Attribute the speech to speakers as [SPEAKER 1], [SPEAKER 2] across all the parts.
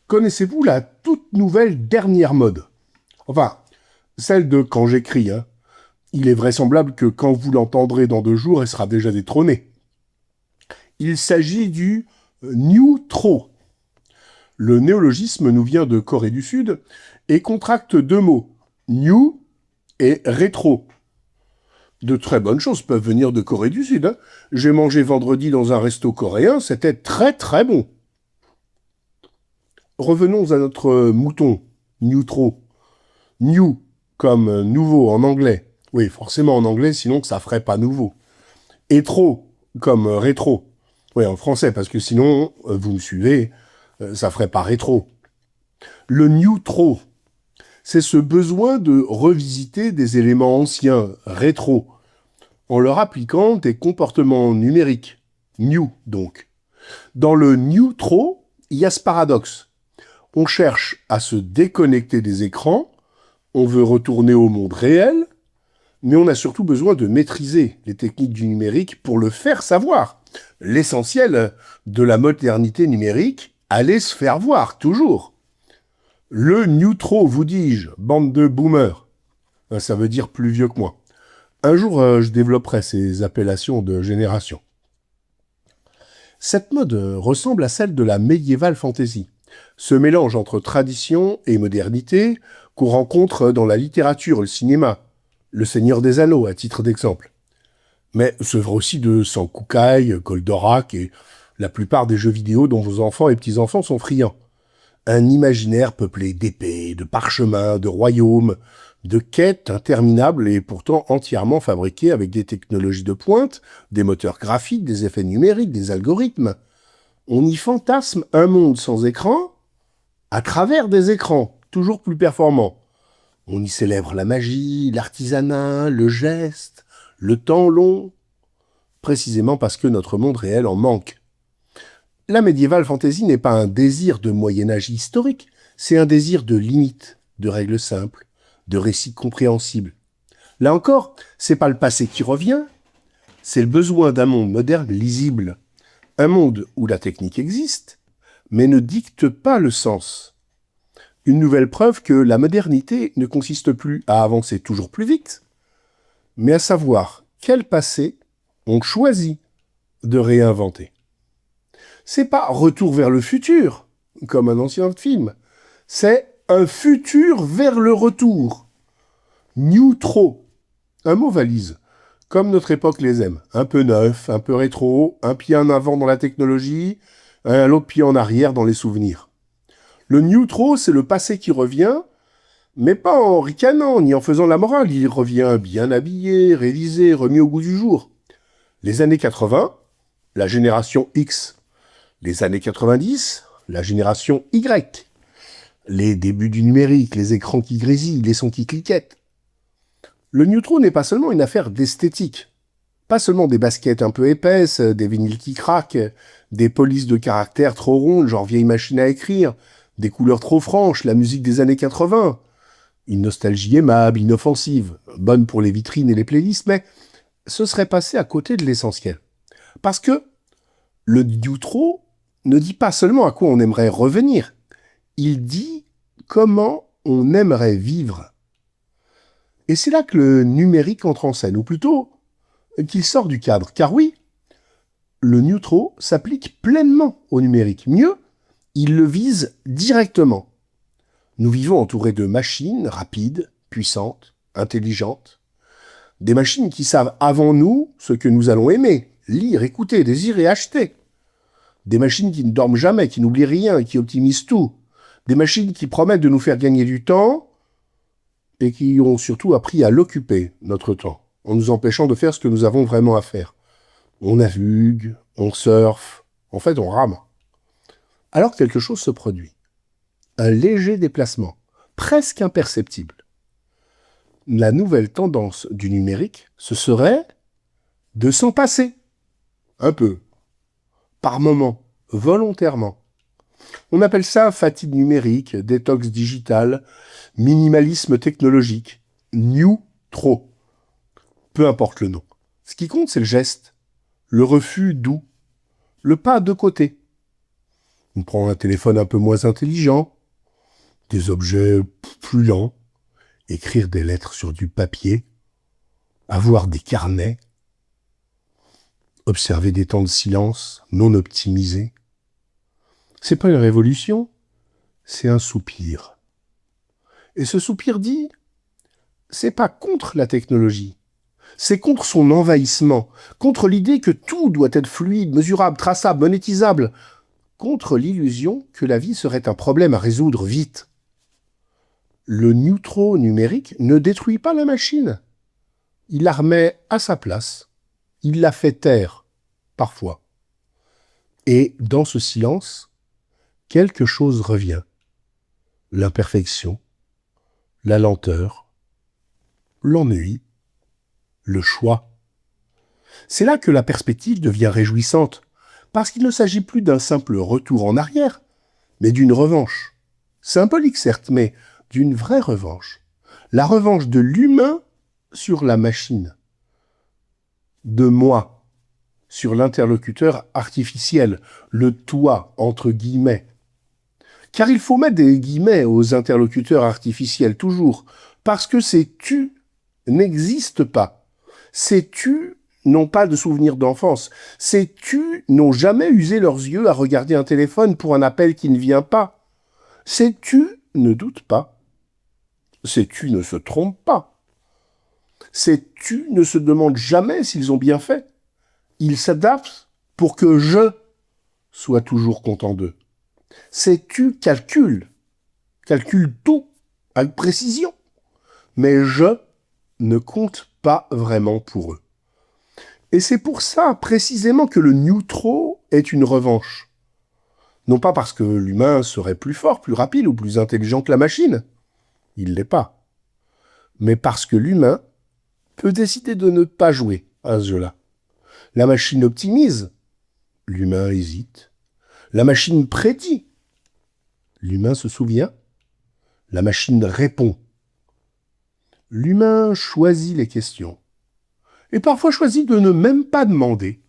[SPEAKER 1] Connaissez-vous la toute nouvelle dernière mode? Enfin, celle de quand j'écris, hein. Il est vraisemblable que quand vous l'entendrez dans 2 jours, elle sera déjà détrônée. Il s'agit du Neutro. Le néologisme nous vient de Corée du Sud et contracte 2 mots, new et rétro. De très bonnes choses peuvent venir de Corée du Sud, hein. J'ai mangé vendredi dans un resto coréen, c'était très très bon. Revenons à notre mouton, Neutro. New, comme nouveau en anglais. Oui, forcément en anglais, sinon que ça ferait pas nouveau. Et trop, comme rétro. Oui, en français, parce que sinon, vous me suivez, ça ferait pas rétro. Le neutro, c'est ce besoin de revisiter des éléments anciens, rétro, en leur appliquant des comportements numériques. New, donc. Dans le neutro, il y a ce paradoxe. On cherche à se déconnecter des écrans, on veut retourner au monde réel, mais on a surtout besoin de maîtriser les techniques du numérique pour le faire savoir. L'essentiel de la modernité numérique, allez se faire voir, toujours. Le neutro, vous dis-je, bande de boomers. Ça veut dire plus vieux que moi. Un jour, je développerai ces appellations de génération. Cette mode ressemble à celle de la médiéval fantasy. Ce mélange entre tradition et modernité qu'on rencontre dans la littérature, le cinéma, Le Seigneur des Anneaux, à titre d'exemple. Mais c'est vrai aussi de Sankukai, Goldorak et la plupart des jeux vidéo dont vos enfants et petits-enfants sont friands. Un imaginaire peuplé d'épées, de parchemins, de royaumes, de quêtes interminables et pourtant entièrement fabriquées avec des technologies de pointe, des moteurs graphiques, des effets numériques, des algorithmes. On y fantasme un monde sans écran, à travers des écrans, toujours plus performants. On y célèbre la magie, l'artisanat, le geste, le temps long, précisément parce que notre monde réel en manque. La médiéval fantasy n'est pas un désir de Moyen-Âge historique, c'est un désir de limites, de règles simples, de récits compréhensibles. Là encore, c'est pas le passé qui revient, c'est le besoin d'un monde moderne lisible. Un monde où la technique existe, mais ne dicte pas le sens. Une nouvelle preuve que la modernité ne consiste plus à avancer toujours plus vite, mais à savoir quel passé on choisit de réinventer. C'est pas retour vers le futur, comme un ancien film, c'est un futur vers le retour. Neutro, un mot valise, comme notre époque les aime. Un peu neuf, un peu rétro, un pied en avant dans la technologie, l'autre pied en arrière dans les souvenirs. Le neutro, c'est le passé qui revient, mais pas en ricanant ni en faisant la morale. Il revient bien habillé, révisé, remis au goût du jour. Les années 80, la génération X. Les années 90, la génération Y. Les débuts du numérique, les écrans qui grésillent, les sons qui cliquettent. Le neutro n'est pas seulement une affaire d'esthétique. Pas seulement des baskets un peu épaisses, des vinyles qui craquent, des polices de caractère trop rondes, genre vieille machine à écrire, des couleurs trop franches, la musique des années 80. Une nostalgie aimable, inoffensive, bonne pour les vitrines et les playlists, mais ce serait passé à côté de l'essentiel. Parce que le neutro ne dit pas seulement à quoi on aimerait revenir, il dit comment on aimerait vivre. Et c'est là que le numérique entre en scène, ou plutôt qu'il sort du cadre. Car oui, le neutro s'applique pleinement au numérique. Mieux, il le vise directement. Nous vivons entourés de machines rapides, puissantes, intelligentes. Des machines qui savent avant nous ce que nous allons aimer, lire, écouter, désirer, acheter. Des machines qui ne dorment jamais, qui n'oublient rien, qui optimisent tout. Des machines qui promettent de nous faire gagner du temps et qui ont surtout appris à l'occuper, notre temps, en nous empêchant de faire ce que nous avons vraiment à faire. On navigue, on surfe, en fait on rame. Alors quelque chose se produit. Un léger déplacement, presque imperceptible. La nouvelle tendance du numérique, ce serait de s'en passer. Un peu. Par moment. Volontairement. On appelle ça fatigue numérique, détox digital, minimalisme technologique. Neutro. Peu importe le nom. Ce qui compte, c'est le geste. Le refus doux. Le pas de côté. On prend un téléphone un peu moins intelligent, des objets plus lents, écrire des lettres sur du papier, avoir des carnets, observer des temps de silence non optimisés. C'est pas une révolution, c'est un soupir. Et ce soupir dit, c'est pas contre la technologie, c'est contre son envahissement, contre l'idée que tout doit être fluide, mesurable, traçable, monétisable, contre l'illusion que la vie serait un problème à résoudre vite. Le neutron numérique ne détruit pas la machine. Il la remet à sa place. Il la fait taire, parfois. Et dans ce silence, quelque chose revient. L'imperfection, la lenteur, l'ennui, le choix. C'est là que la perspective devient réjouissante, parce qu'il ne s'agit plus d'un simple retour en arrière, mais d'une revanche. Symbolique certes, mais d'une vraie revanche. La revanche de l'humain sur la machine. De moi sur l'interlocuteur artificiel, le toi entre guillemets. Car il faut mettre des guillemets aux interlocuteurs artificiels, toujours, parce que ces tu n'existent pas. Ces tu n'ont pas de souvenirs d'enfance. Ces tu n'ont jamais usé leurs yeux à regarder un téléphone pour un appel qui ne vient pas. Ces tu ne doutent pas. Ces tu ne se trompent pas. Ces tu ne se demandent jamais s'ils ont bien fait. Ils s'adaptent pour que je sois toujours content d'eux. Ces tu calculent tout avec précision. Mais je ne compte pas vraiment pour eux. Et c'est pour ça, précisément, que le neutro est une revanche. Non pas parce que l'humain serait plus fort, plus rapide ou plus intelligent que la machine. Il l'est pas. Mais parce que l'humain peut décider de ne pas jouer à ce jeu-là. La machine optimise. L'humain hésite. La machine prédit. L'humain se souvient. La machine répond. L'humain choisit les questions. Et parfois choisit de ne même pas demander.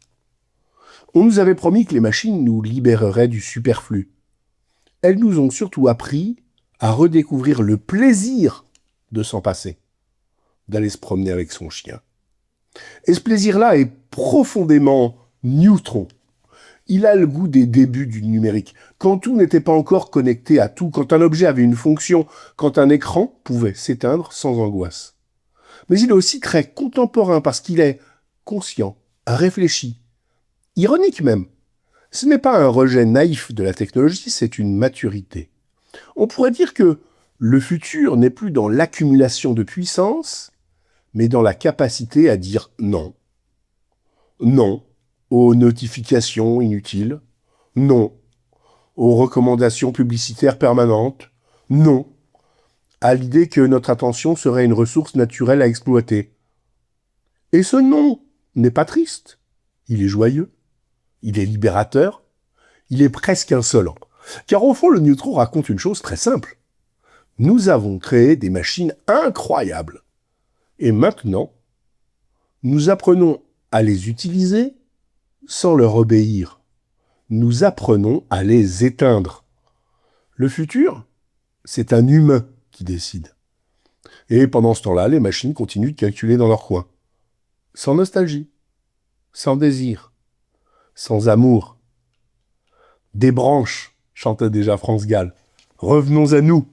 [SPEAKER 1] On nous avait promis que les machines nous libéreraient du superflu. Elles nous ont surtout appris à redécouvrir le plaisir de s'en passer, d'aller se promener avec son chien. Et ce plaisir-là est profondément neutron. Il a le goût des débuts du numérique, quand tout n'était pas encore connecté à tout, quand un objet avait une fonction, quand un écran pouvait s'éteindre sans angoisse. Mais il est aussi très contemporain parce qu'il est conscient, réfléchi, ironique même. Ce n'est pas un rejet naïf de la technologie, c'est une maturité. On pourrait dire que le futur n'est plus dans l'accumulation de puissance, mais dans la capacité à dire non. Non aux notifications inutiles. Non aux recommandations publicitaires permanentes. Non à l'idée que notre attention serait une ressource naturelle à exploiter. Et ce non n'est pas triste. Il est joyeux. Il est libérateur. Il est presque insolent. Car au fond, le neutron raconte une chose très simple. Nous avons créé des machines incroyables. Et maintenant, nous apprenons à les utiliser sans leur obéir. Nous apprenons à les éteindre. Le futur, c'est un humain qui décide. Et pendant ce temps-là, les machines continuent de calculer dans leur coin. Sans nostalgie, sans désir, sans amour. Des branches, chantait déjà France Gall. Revenons à nous.